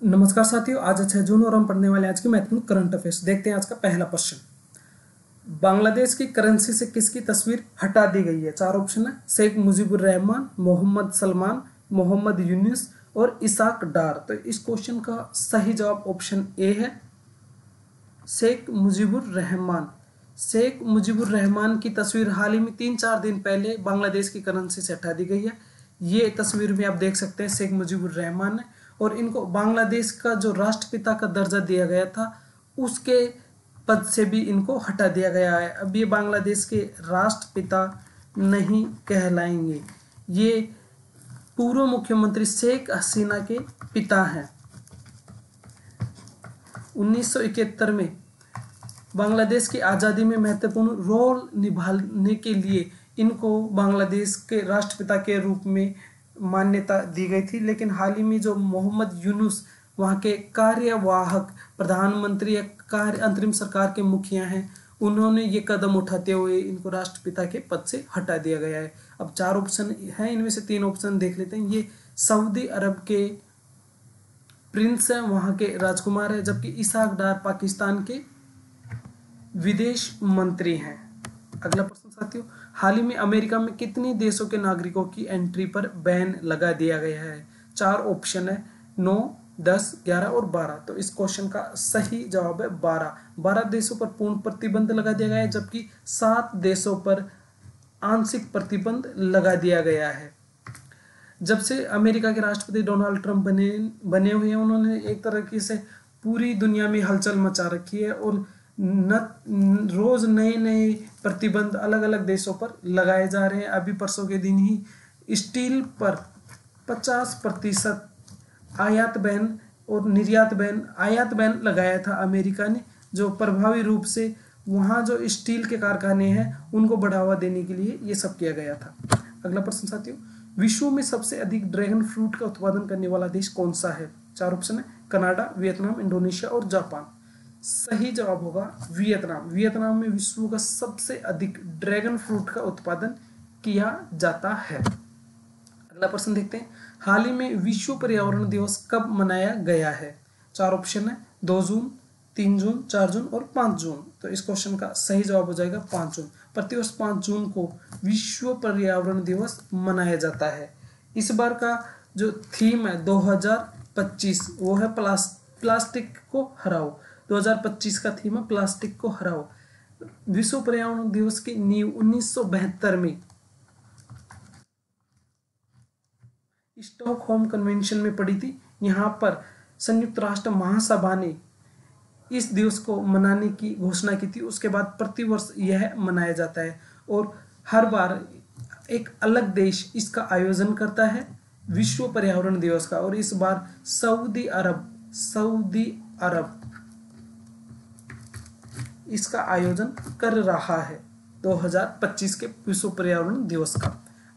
नमस्कार साथियों, आज 6 जून और हम पढ़ने वाले आज की महत्वपूर्ण करंट अफेयर्स। देखते हैं आज का पहला क्वेश्चन। बांग्लादेश की करेंसी से किसकी तस्वीर हटा दी गई है? चार ऑप्शन है। शेख मुजीबुर रहमान, मोहम्मद सलमान, मोहम्मद यूनुस और इसाक डार। तो इस क्वेश्चन का सही जवाब ऑप्शन ए है, शेख मुजीबुर रहमान। शेख मुजीबुर रहमान की तस्वीर हाल ही में 3-4 दिन पहले बांग्लादेश की करेंसी से हटा दी गई है। ये तस्वीर में आप देख सकते हैं शेख मुजीबुर रहमान है, और इनको बांग्लादेश का जो राष्ट्रपिता का दर्जा दिया गया था उसके पद से भी इनको हटा दिया गया है। अब ये बांग्लादेश के राष्ट्रपिता नहीं कहलाएंगे। ये पूर्व मुख्यमंत्री शेख हसीना के पिता हैं। 1971 में बांग्लादेश की आज़ादी में महत्वपूर्ण रोल निभाने के लिए इनको बांग्लादेश के राष्ट्रपिता के रूप में मान्यता दी गई थी। लेकिन हाल ही में जो मोहम्मद यूनुस वहाँ के कार्यवाहक प्रधानमंत्री या अंतरिम सरकार के मुखिया हैं, उन्होंने ये कदम उठाते हुए इनको राष्ट्रपिता के पद से हटा दिया गया है। अब 4 ऑप्शन हैं, इनमें से 3 ऑप्शन देख लेते हैं। ये सऊदी अरब के प्रिंस हैं, वहाँ के राजकुमार है, जबकि इसाक डार पाकिस्तान के विदेश मंत्री हैं। अगला प्रश्न साथियों, हाल ही में अमेरिका में कितने देशों के नागरिकों की एंट्री पर बैन लगा दिया गया है? 4 ऑप्शन है, 9, 10, 11 और 12। तो इस क्वेश्चन का सही जवाब है 12। 12 देशों पर पूर्ण प्रतिबंध लगा दिया गया है, जबकि 7 देशों पर आंशिक प्रतिबंध लगा दिया गया है। जब से अमेरिका के राष्ट्रपति डोनाल्ड ट्रंप बने हुए हैं, उन्होंने एक तरीके से पूरी दुनिया में हलचल मचा रखी है, और रोज नए प्रतिबंध अलग अलग देशों पर लगाए जा रहे हैं। अभी परसों के दिन ही स्टील पर 50% आयात बैन और निर्यात बैन, आयात बैन लगाया था अमेरिका ने, जो प्रभावी रूप से वहाँ जो स्टील के कारखाने हैं उनको बढ़ावा देने के लिए ये सब किया गया था। अगला प्रश्न साथियों, विश्व में सबसे अधिक ड्रैगन फ्रूट का उत्पादन करने वाला देश कौन सा है? 4 ऑप्शन है, कनाडा, वियतनाम, इंडोनेशिया और जापान। सही जवाब होगा वियतनाम। वियतनाम में विश्व का सबसे अधिक ड्रैगन फ्रूट का उत्पादन किया जाता है। अगला प्रश्न देखते हैं, हाल ही में विश्व पर्यावरण दिवस कब मनाया गया है? 4 ऑप्शन है, 2 जून, 3 जून, 4 जून और 5 जून। तो इस क्वेश्चन का सही जवाब हो जाएगा 5 जून। प्रतिवर्ष 5 जून को विश्व पर्यावरण दिवस मनाया जाता है। इस बार का जो थीम है 2025 वो है प्लास्टिक को हराओ। 2025 का थीम है प्लास्टिक को हराओ। विश्व पर्यावरण दिवस की नींव 1972 में स्टॉकहोम कन्वेंशन में पड़ी थी। यहाँ पर संयुक्त राष्ट्र महासभा ने इस दिवस को मनाने की घोषणा की थी। उसके बाद प्रतिवर्ष यह मनाया जाता है, और हर बार एक अलग देश इसका आयोजन करता है विश्व पर्यावरण दिवस का। और इस बार सऊदी अरब इसका आयोजन कर रहा है 2025 के विश्व पर्यावरण दिवस का।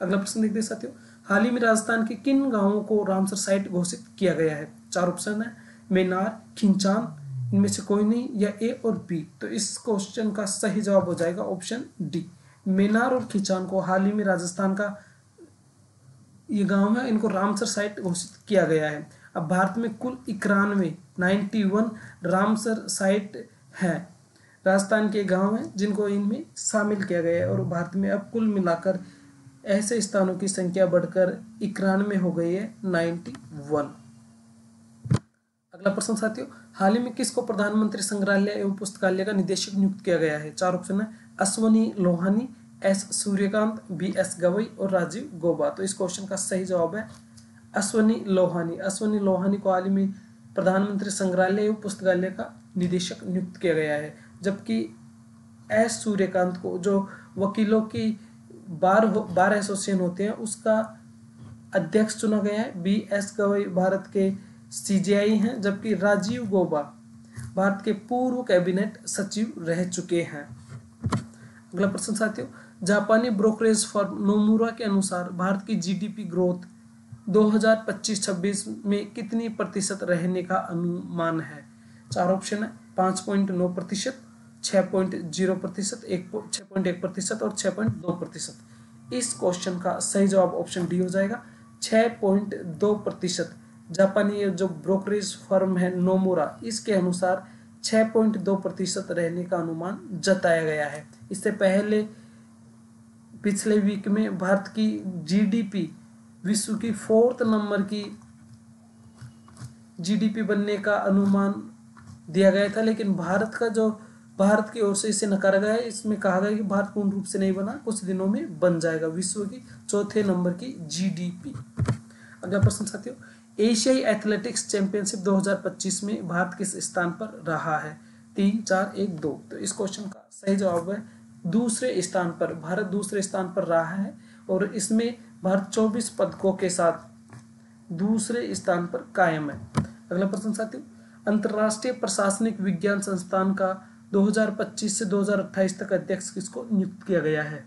अगला प्रश्न देखते हैं साथियों, हाल ही में राजस्थान के किन गांवों को रामसर साइट घोषित किया गया है? 4 ऑप्शन है, मेनार, खिंचान, इनमें से कोई नहीं, या ए और बी। तो इस क्वेश्चन का सही जवाब हो जाएगा ऑप्शन डी। मेनार और खिंचान को हाल ही में राजस्थान का ये गांव है, इनको रामसर साइट घोषित किया गया है। अब भारत में कुल 91 रामसर साइट है, राजस्थान के गांव हैं जिनको इनमें शामिल किया गया है। और भारत में अब कुल मिलाकर ऐसे स्थानों की संख्या बढ़कर 91 हो गई है, 91। अगला प्रश्न साथियों, हाल ही में किसको प्रधानमंत्री संग्रहालय एवं पुस्तकालय का निदेशक नियुक्त किया गया है? 4 ऑप्शन है, Ashwani Lohani, S Suryakant, B S Gavai और राजीव गौबा। तो इस क्वेश्चन का सही जवाब है अश्वनी लोहानी। अश्वनी लोहानी को हाल ही में प्रधानमंत्री संग्रहालय एवं पुस्तकालय का निदेशक नियुक्त किया गया है, जबकि एस सूर्यकांत को जो वकीलों की बार एसोसिएशन होते हैं उसका अध्यक्ष चुना गया है। बी एस गवई भारत के सीजेआई हैं, जबकि राजीव गौबा भारत के पूर्व कैबिनेट सचिव रह चुके हैं। अगला प्रश्न साथियों, जापानी ब्रोकरेज फर्म नोमुरा के अनुसार भारत की जीडीपी ग्रोथ 2025-26 में कितनी प्रतिशत रहने का अनुमान है? 4 ऑप्शन है, 5.9%, 6.0%, 6.1% और 6.2%। इस क्वेश्चन का सही जवाब ऑप्शन डी हो जाएगा, 6.2%। जापानी जो ब्रोकरेज फर्म है नोमुरा, इसके अनुसार 6.2% रहने का अनुमान जताया गया है। इससे पहले पिछले वीक में भारत की जीडीपी विश्व की 4th नंबर की जीडीपी बनने का अनुमान दिया गया था, लेकिन भारत की ओर से इसे नकारा गया है। इसमें कहा गया कि भारत पूर्ण रूप से नहीं बना, कुछ दिनों में बन जाएगा विश्व की 4th नंबर की जीडीपी। अगला प्रश्न साथियों, एशियाई एथलेटिक्स चैंपियनशिप 2025 में भारत किस स्थान पर रहा है? 3, 4, 1, 2। तो इस क्वेश्चन का सही जवाब है दूसरे स्थान पर। भारत दूसरे स्थान पर रहा है और इसमें भारत 24 पदकों के साथ दूसरे स्थान पर कायम है। अगला प्रश्न साथियों, अंतर्राष्ट्रीय प्रशासनिक विज्ञान संस्थान का 2025 से 2028 तक अध्यक्ष किसको नियुक्त किया गया है?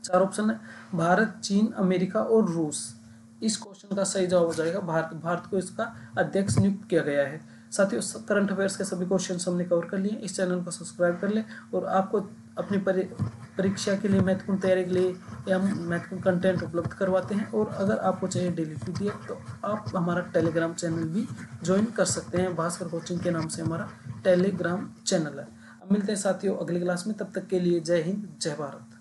4 ऑप्शन है, भारत, चीन, अमेरिका और रूस। इस क्वेश्चन का सही जवाब हो जाएगा भारत को इसका अध्यक्ष नियुक्त किया गया है। साथियों, करंट अफेयर्स के सभी क्वेश्चन हमने कवर कर लिए। इस चैनल को सब्सक्राइब कर ले और आपको अपनी परीक्षा के लिए, महत्वपूर्ण तैयारी के लिए हम महत्वपूर्ण कंटेंट उपलब्ध करवाते हैं। और अगर आपको चाहिए डेली पीडीएफ तो आप हमारा टेलीग्राम चैनल भी ज्वाइन कर सकते हैं। भास्कर कोचिंग के नाम से हमारा टेलीग्राम चैनल है। अब मिलते हैं साथियों अगली क्लास में, तब तक के लिए जय हिंद, जय भारत।